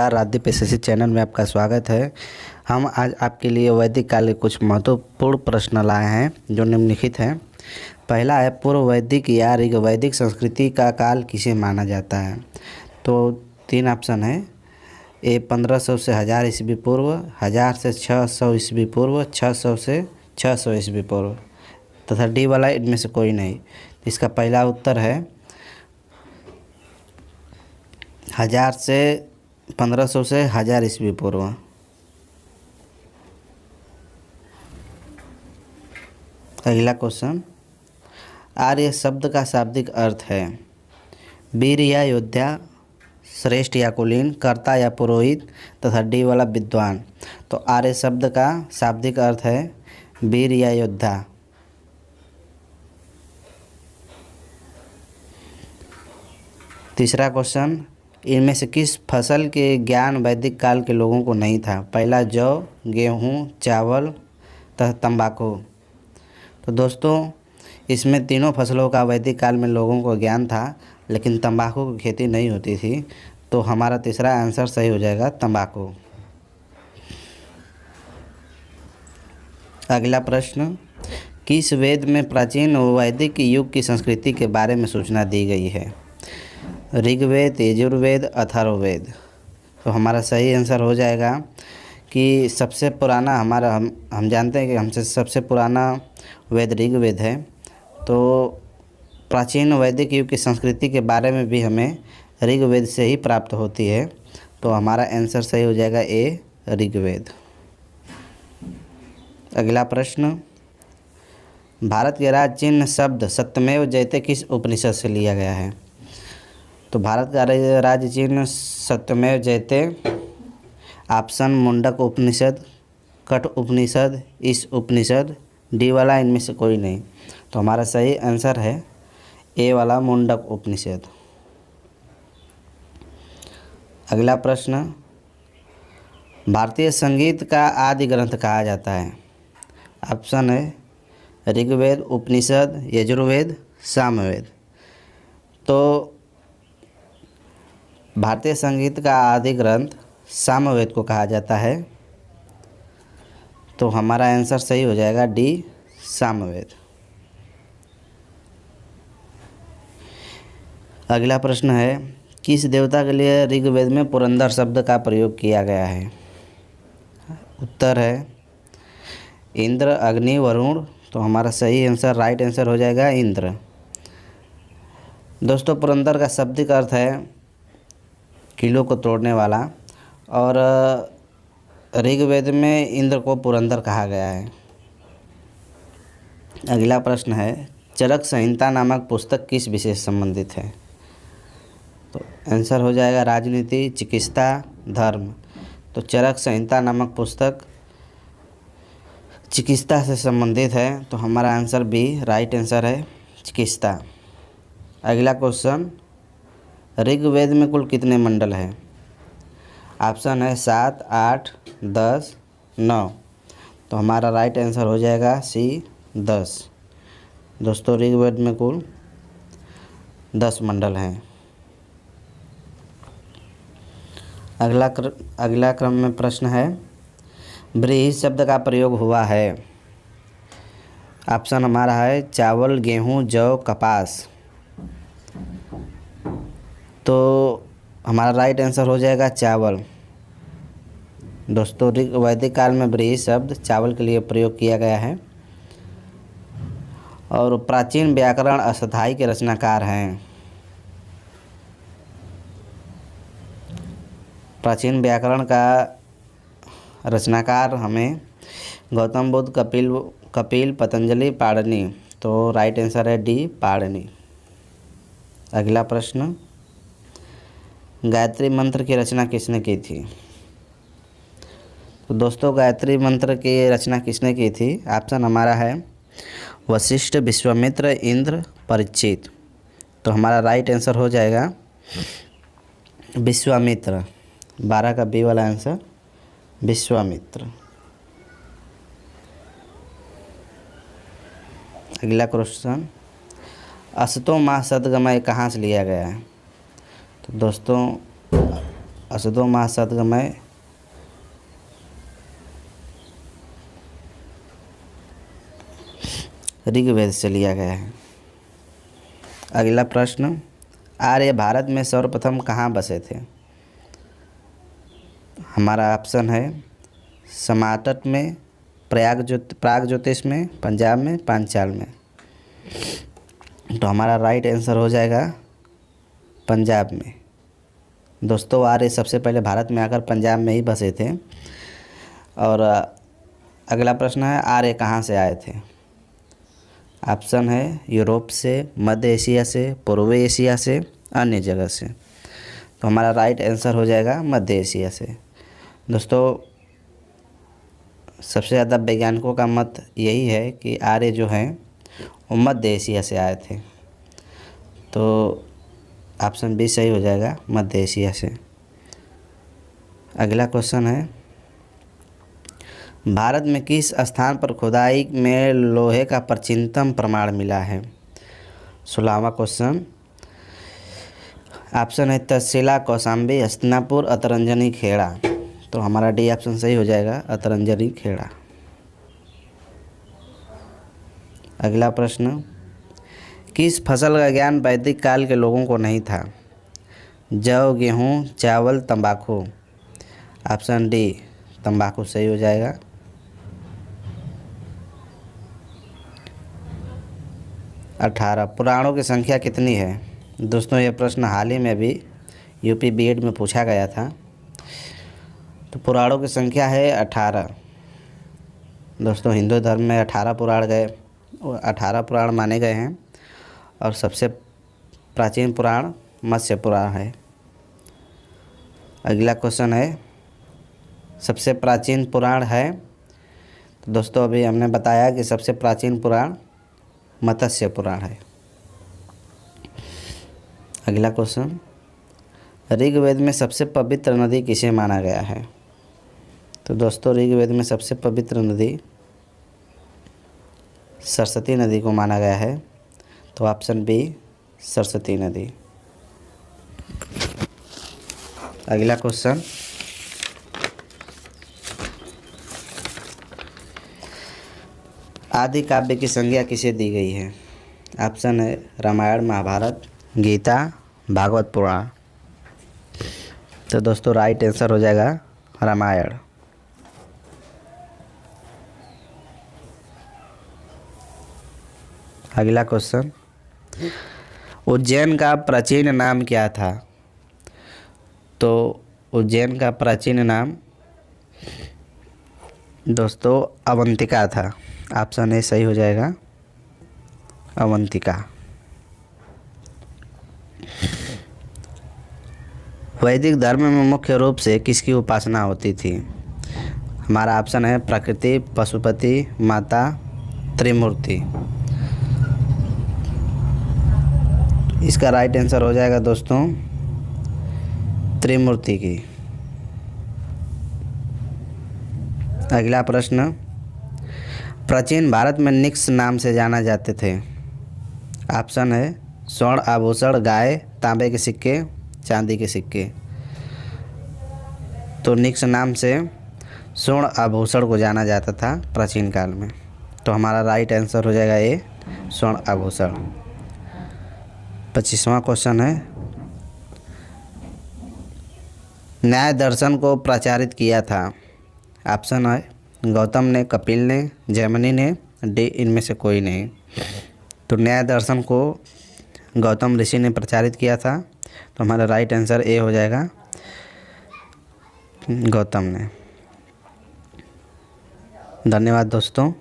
Radhe PCC channel में आपका स्वागत है। हम आज आपके लिए वैदिक काल के कुछ महत्वपूर्ण प्रश्न लाए हैं जो निम्नलिखित हैं। पहला है, पूर्व वैदिक या ऋग वैदिक संस्कृति का काल किसे माना जाता है? तो 3 ऑप्शन है। ए 1500 से 1000 ईस्वी पूर्व, 1000 से 600 ईस्वी पूर्व, 600 से 600 ईस्वी पूर्व, तथा डी वाला इनमें से कोई नहीं। इसका पहला उत्तर है 1000 से 1500 से 1000 ईस्वी पूर्व। अगला क्वेश्चन, आर्य शब्द का शाब्दिक अर्थ है वीर या योद्धा, श्रेष्ठ या कुलीन, कर्ता या पुरोहित, तथा डी वाला विद्वान। तो आर्य शब्द का शाब्दिक अर्थ है वीर या योद्धा। तीसरा क्वेश्चन, इनमें से किस फसल के ज्ञान वैदिक काल के लोगों को नहीं था? पहला जौ, गेहूँ, चावल तथा तंबाकू। तो दोस्तों, इसमें तीनों फसलों का वैदिक काल में लोगों को ज्ञान था, लेकिन तंबाकू की खेती नहीं होती थी। तो हमारा तीसरा आंसर सही हो जाएगा, तंबाकू। अगला प्रश्न, किस वेद में प्राचीन वैदिक युग की संस्कृति के बारे में सूचना दी गई है? ऋग्वेद, यजुर्वेद, अथर्ववेद। तो हमारा सही आंसर हो जाएगा कि सबसे पुराना हमारा हम जानते हैं कि हमसे सबसे पुराना वेद ऋग्वेद है। तो प्राचीन वैदिक युग की संस्कृति के बारे में भी हमें ऋग्वेद से ही प्राप्त होती है। तो हमारा आंसर सही हो जाएगा ए, ऋग्वेद। अगला प्रश्न, भारत के राज्य चिन्ह शब्द सत्यमेव जयते किस उपनिषद से लिया गया है? तो भारत का राज्य चिन्ह सत्यमेव जयते ऑप्शन मुंडक उपनिषद, कठ उपनिषद, ईश उपनिषद, डी वाला इनमें से कोई नहीं। तो हमारा सही आंसर है ए वाला, मुंडक उपनिषद। अगला प्रश्न, भारतीय संगीत का आदि ग्रंथ कहा जाता है? ऑप्शन है ऋग्वेद, उपनिषद, यजुर्वेद, सामवेद। तो भारतीय संगीत का आदि ग्रंथ सामवेद को कहा जाता है। तो हमारा आंसर सही हो जाएगा डी, सामवेद। अगला प्रश्न है, किस देवता के लिए ऋग्वेद में पुरंदर शब्द का प्रयोग किया गया है? उत्तर है इंद्र, अग्नि, वरुण। तो हमारा सही आंसर, राइट आंसर हो जाएगा इंद्र। दोस्तों, पुरंदर का शाब्दिक अर्थ है किलों को तोड़ने वाला, और ऋग्वेद में इंद्र को पुरंदर कहा गया है। अगला प्रश्न है, चरक संहिता नामक पुस्तक किस विषय से संबंधित है? तो आंसर हो जाएगा राजनीति, चिकित्सा, धर्म। तो चरक संहिता नामक पुस्तक चिकित्सा से संबंधित है। तो हमारा आंसर बी, राइट आंसर है चिकित्सा। अगला क्वेश्चन, ऋग्वेद में कुल कितने मंडल हैं? ऑप्शन है 7, 8, 10, 9। तो हमारा राइट आंसर हो जाएगा सी, 10। दोस्तों, ऋग्वेद में कुल 10 मंडल हैं। अगला क्रम में प्रश्न है, व्रीहि शब्द का प्रयोग हुआ है? ऑप्शन हमारा है चावल, गेहूँ, जौ, कपास। तो हमारा राइट आंसर हो जाएगा चावल। दोस्तों, वैदिक काल में व्रीहि शब्द चावल के लिए प्रयोग किया गया है। और प्राचीन व्याकरण अष्टाध्यायी के रचनाकार हैं। प्राचीन व्याकरण का रचनाकार हमें गौतम बुद्ध, कपिल, पतंजलि, पाणिनि। तो राइट आंसर है डी, पाणिनि। अगला प्रश्न, गायत्री मंत्र की रचना किसने की थी? तो दोस्तों, गायत्री मंत्र की रचना किसने की थी? ऑप्शन हमारा है वशिष्ठ, विश्वामित्र, इंद्र, परीक्षित। तो हमारा राइट आंसर हो जाएगा विश्वामित्र। 12 का बी वाला आंसर, विश्वामित्र। अगला क्वेश्चन, असतो माह सदगमय कहाँ से लिया गया है? तो दोस्तों, असदो मा सद्गमय ऋग्वेद से लिया गया है। अगला प्रश्न, आर्य भारत में सर्वप्रथम कहाँ बसे थे? हमारा ऑप्शन है समातट में, प्राग ज्योतिष में, पंजाब में, पांचाल में। तो हमारा राइट आंसर हो जाएगा पंजाब में। दोस्तों, आर्य सबसे पहले भारत में आकर पंजाब में ही बसे थे। और अगला प्रश्न है, आर्य कहाँ से आए थे? ऑप्शन है यूरोप से, मध्य एशिया से, पूर्वी एशिया से, अन्य जगह से। तो हमारा राइट आंसर हो जाएगा मध्य एशिया से। दोस्तों, सबसे ज़्यादा वैज्ञानिकों का मत यही है कि आर्य जो हैं वो मध्य एशिया से आए थे। तो ऑप्शन बी सही हो जाएगा, मध्य एशिया से। अगला क्वेश्चन है, भारत में किस स्थान पर खुदाई में लोहे का प्राचीनतम प्रमाण मिला है? 16वां क्वेश्चन। ऑप्शन है तक्षशिला, कौशाम्बी, हस्तिनापुर, अतरंजनी, खेड़ा। तो हमारा डी ऑप्शन सही हो जाएगा, अतरंजनी, खेड़ा। अगला प्रश्न, किस फसल का ज्ञान वैदिक काल के लोगों को नहीं था? जौ, गेहूँ, चावल, तंबाकू। ऑप्शन डी तंबाकू सही हो जाएगा। अठारह, पुराणों की संख्या कितनी है? दोस्तों, ये प्रश्न हाल ही में भी यूपी बीएड में पूछा गया था। तो पुराणों की संख्या है 18। दोस्तों, हिंदू धर्म में 18 पुराण माने गए हैं और सबसे प्राचीन पुराण मत्स्य पुराण है। अगला क्वेश्चन है, सबसे प्राचीन पुराण है। तो दोस्तों, अभी हमने बताया कि सबसे प्राचीन पुराण मत्स्य पुराण है। अगला क्वेश्चन, ऋग्वेद में सबसे पवित्र नदी किसे माना गया है? तो दोस्तों, ऋग्वेद में सबसे पवित्र नदी सरस्वती नदी को माना गया है। तो ऑप्शन बी सरस्वती नदी। अगला क्वेश्चन, आदि काव्य की संज्ञा किसे दी गई है? ऑप्शन है रामायण, महाभारत, गीता, भागवत पुराण। तो दोस्तों, राइट आंसर हो जाएगा रामायण। अगला क्वेश्चन, उज्जैन का प्राचीन नाम क्या था? तो उज्जैन का प्राचीन नाम दोस्तों अवंतिका था। ऑप्शन ए सही हो जाएगा, अवंतिका। वैदिक धर्म में मुख्य रूप से किसकी उपासना होती थी? हमारा ऑप्शन है प्रकृति, पशुपति, माता, त्रिमूर्ति। इसका राइट आंसर हो जाएगा दोस्तों त्रिमूर्ति की। अगला प्रश्न, प्राचीन भारत में निक्ष नाम से जाना जाते थे। ऑप्शन है स्वर्ण आभूषण, गाय, तांबे के सिक्के, चांदी के सिक्के। तो निक्ष नाम से स्वर्ण आभूषण को जाना जाता था प्राचीन काल में। तो हमारा राइट आंसर हो जाएगा ए स्वर्ण आभूषण। 25वां क्वेश्चन है, न्याय दर्शन को प्रचारित किया था। ऑप्शन है गौतम ने, कपिल ने, जैमिनी ने, डी इनमें से कोई नहीं। तो न्याय दर्शन को गौतम ऋषि ने प्रचारित किया था। तो हमारा राइट आंसर ए हो जाएगा, गौतम ने। धन्यवाद दोस्तों।